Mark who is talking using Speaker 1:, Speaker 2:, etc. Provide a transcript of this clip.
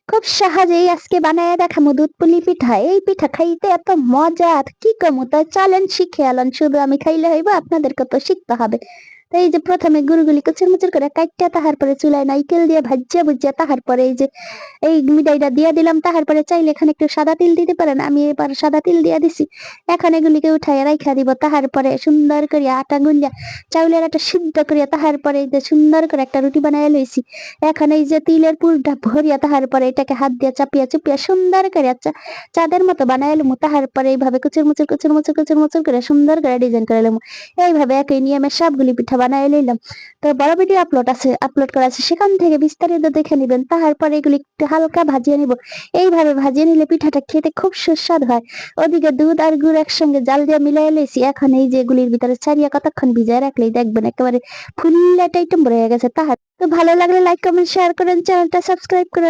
Speaker 1: খুব সহজেই আজকে বানায় দেখামু দুধ পুলি পিঠা। এই পিঠা খাইতে এত মজা আর কি কমু, তাই চলেন শিখে আলান। শুধু আমি খাইলে হইব, আপনাদেরকে তো শিখতে হবে। তো এই যে প্রথমে গুড়গুলি কুচুর মুচুর করে কাটটা, তাহার পরে চুলায় নাইকেল দিয়ে ভাজিয়া ভুজিয়া, তাহার পরে এই যে এই মিঠাইটা দিয়ে দিলাম। তাহার পরে চাইলে এখানে একটু সাদা তিল দিতে পারেন, আমি এবার সাদা তিল দিয়ে দিছি। এখন এগুলিকে উঠাই রাইখা দিব। তাহার পরে সুন্দর করে আটা গুলিয়া চাউলের আটা সিদ্ধ করিয়া, তাহার পরে এই যে সুন্দর করে একটা রুটি বানায় লইছি। এখন এই যে তিলের পুরটা ভরিয়া, তাহার পরে এটাকে হাত দিয়ে চাপিয়া চুপিয়া সুন্দর করে চাঁদের মতো বানায় লমু। তাহার পরে এইভাবে কুচুর মুচুর কুচুর মুচুর কুচুর মুচুর করে সুন্দর করে ডিজাইন করে লমু। এইভাবে একই নিয়মে সবগুলি পিঠা বানায় লইলাম। তো বড় ভিডিও আপলোড করা আছে, সেখান থেকে বিস্তারিত দেখে নিবেন। তাহার পরে এগুলি একটু হালকা ভাজিয়ে নিব। এইভাবে ভাজিয়ে নিলে পিঠাটা খেতে খুব সুস্বাদু হয়। ওদিকে দুধ আর গুড় একসঙ্গে জাল দিয়ে মিলাই লইছি। এখন এই যে এগুলির ভিতরে ছাড়িয়ে কতক্ষণ ভিজায় রাখলেই দেখবেন একেবারে ফুল্লা টাইটম হয়ে গেছে। তাহার তো ভালো লাগলে লাইক কমেন্ট শেয়ার করেন, চ্যানেলটা সাবস্ক্রাইব করে